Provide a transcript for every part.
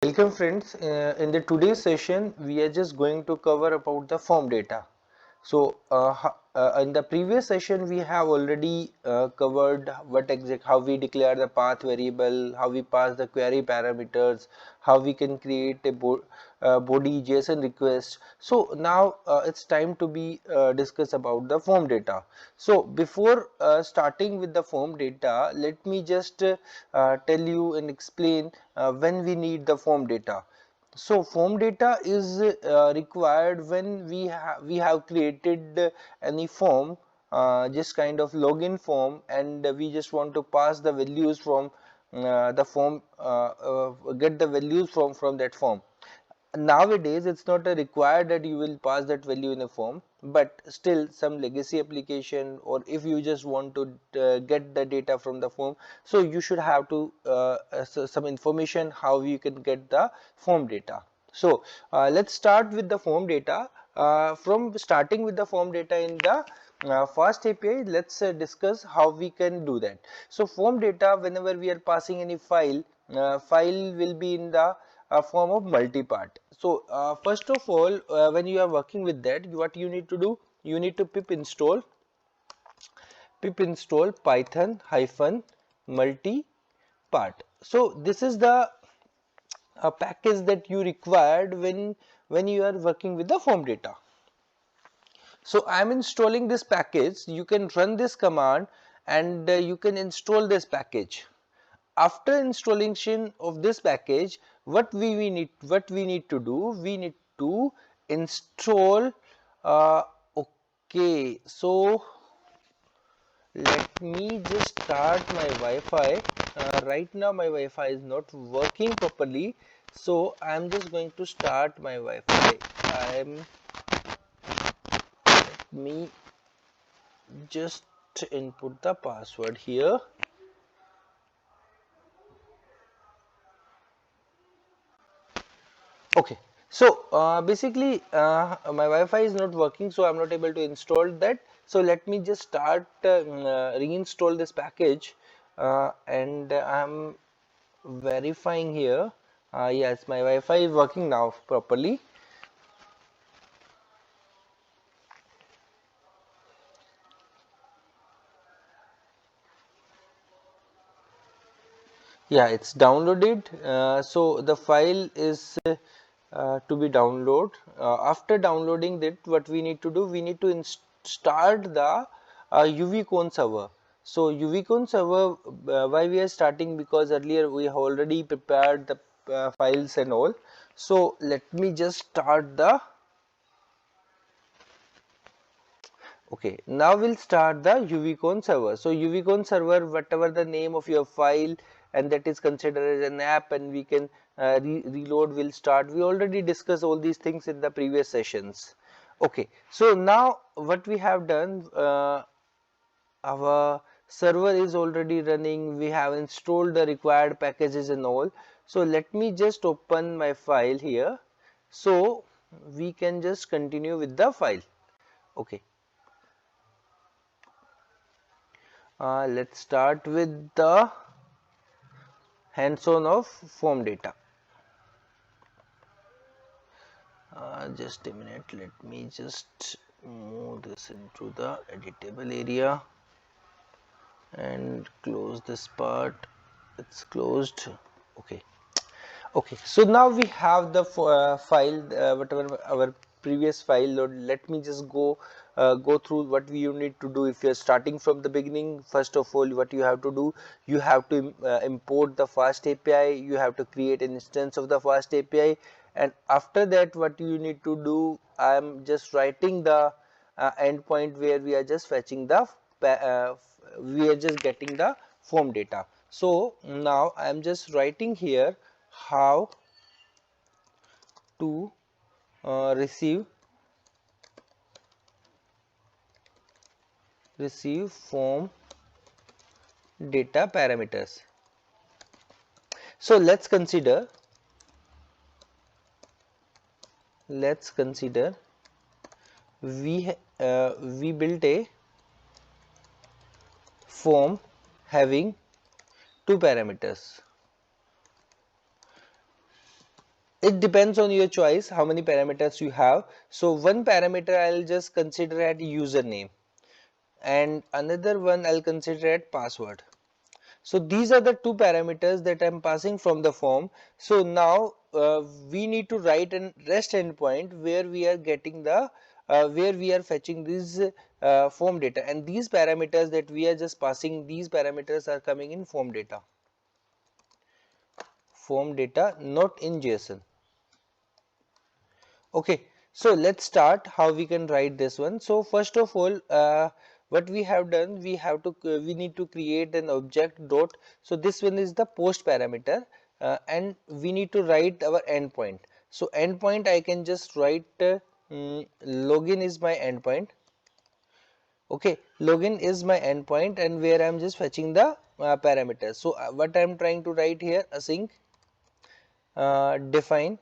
Welcome friends. In the today's session, we are just going to cover about the form data. In the previous session, we have already covered how we declare the path variable, how we pass the query parameters, how we can create a body JSON request. So now it's time to be discuss about the form data. So before starting with the form data, let me just tell you and explain when we need the form data. So form data is required when we have created any form, just kind of login form, and we just want to pass the values from the form, get the values from that form. Nowadays it's not a required that you will pass that value in a form, but still some legacy application, or if you just want to get the data from the form, so you should have to some information how you can get the form data. So let's start with the form data. From starting with the form data in the fast API, let's discuss how we can do that. So form data, whenever we are passing any file, file will be in the form of multi-part. So first of all, when you are working with that, what you need to do, you need to pip install python hyphen multi-part. So this is the package that you required when you are working with the form data. So I am installing this package. You can run this command and you can install this package. After installation of this package, what we need to do, we need to install. Okay, so let me just start my Wi-Fi. Right now my Wi-Fi is not working properly, so I'm just going to start my Wi-Fi. Let me just input the password here. Okay, so basically my Wi-Fi is not working, so I'm not able to install that. So let me just start reinstall this package, and I'm verifying here. Yes, my Wi-Fi is working now properly. Yeah, it's downloaded. So the file is to be download. After downloading that, what we need to do, we need to start the UVCon server. So UVCon server, why we are starting, because earlier we have already prepared the files and all. So let me just start the. Okay, now we'll start the UVCon server. So UVCon server, whatever the name of your file, and that is considered as an app, and we can reload will start. We already discussed all these things in the previous sessions. Okay, so now what we have done, our server is already running. We have installed the required packages and all. So let me just open my file here, so we can just continue with the file. Okay. Let's start with the hands-on of form data. Just a minute, let me just move this into the editable area and close this part. It's closed. Okay. Okay, so now we have the file, whatever our previous file load. Let me just go through what you need to do. If you're starting from the beginning, first of all, what you have to do, you have to import the fast API. You have to create an instance of the fast API, and after that, what you need to do, I'm just writing the endpoint where we are just fetching the we are just getting the form data. So now I'm just writing here how to receive form data parameters. So let's consider we built a form having two parameters. It depends on your choice how many parameters you have. So one parameter I'll just consider at username, and another one I'll consider at password. So these are the two parameters that I'm passing from the form. So now we need to write a REST endpoint where we are getting the where we are fetching this form data, and these parameters that we are just passing, these parameters are coming in form data, not in JSON. Okay, so let's start how we can write this one. So first of all, what we have done, we need to create an object dot. So this one is the post parameter, and we need to write our endpoint. So endpoint I can just write login is my endpoint. Okay, login is my endpoint, and where I'm just fetching the parameters. So what I'm trying to write here, async define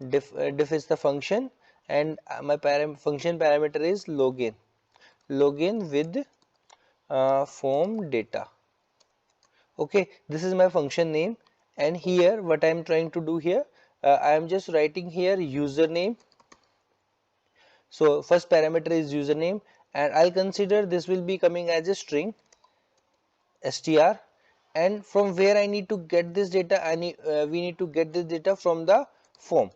def is the function, and my function parameter is login with form data. Okay, this is my function name, and here what I am trying to do here, I am just writing here username. So first parameter is username, and I'll consider this will be coming as a string str, and from where I need to get this data, we need to get this data from the form.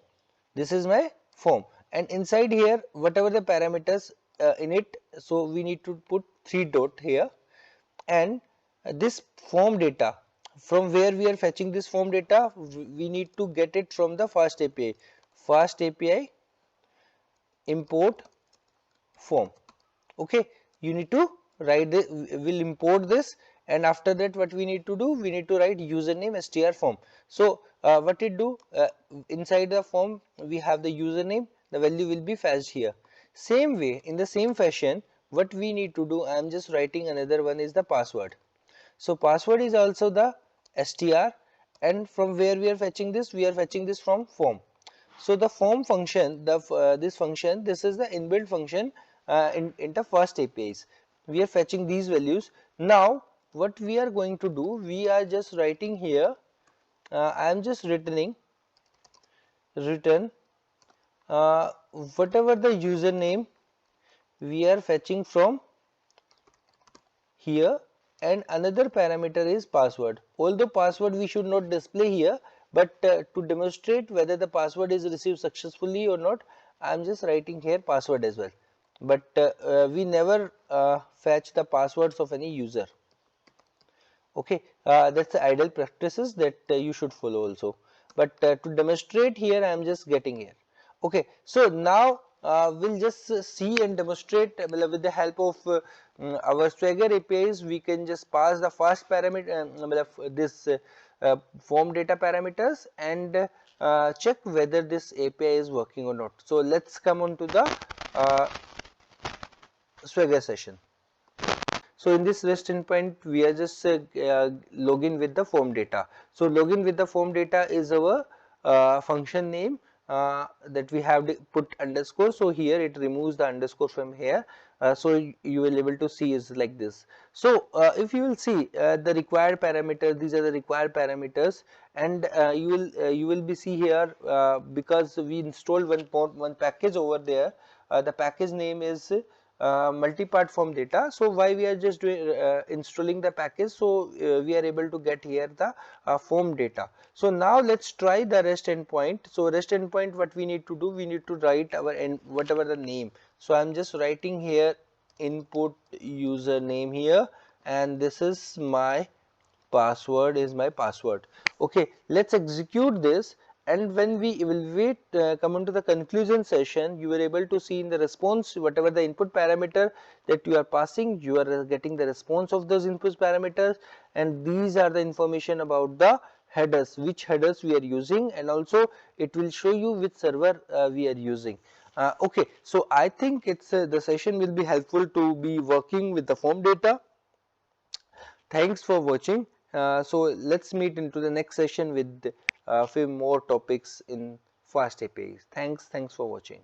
This is my form, and inside here whatever the parameters in it, so we need to put 3 dot here, and this form data, from where we are fetching this form data, we need to get it from the fast API import form. Okay, you need to write this, will import this, and after that what we need to do, we need to write username str form. So what it do, inside the form we have the username, the value will be fetched here. Same way, in the same fashion, what we need to do, I am just writing another one is the password. So password is also the str, and from where we are fetching this, we are fetching this from form. So the form function, this is the inbuilt function in the first APIs. We are fetching these values. Now what we are going to do, we are just writing here, I am just return whatever the username we are fetching from here, and another parameter is password. Although password we should not display here, but to demonstrate whether the password is received successfully or not, I am just writing here password as well. But we never fetch the passwords of any user. Okay, that's the ideal practices that you should follow also, but to demonstrate here I am just getting here. Okay, so now we'll just see and demonstrate with the help of our Swagger APIs. We can just pass the first parameter, this form data parameters, and check whether this API is working or not. So let's come on to the Swagger session. So in this REST endpoint, we are just login with the form data. So login with the form data is our function name that we have put underscore. So here it removes the underscore from here. So you will able to see is like this. So if you will see the required parameters, these are the required parameters, and you will be see here because we installed one package over there. The package name is multi-part form data. So why we are just doing installing the package, so we are able to get here the form data. So now let's try the REST endpoint. So REST endpoint, what we need to do, we need to write our whatever the name. So I'm just writing here input username here, and this is my password is my password. Okay, let's execute this, and when we evaluate come on to the conclusion session, you were able to see in the response whatever the input parameter that you are passing, you are getting the response of those input parameters, and these are the information about the headers, which headers we are using, and also it will show you which server we are using. Okay, so I think it's the session will be helpful to be working with the form data. Thanks for watching. So let's meet into the next session with a few more topics in fast APIs. Thanks for watching.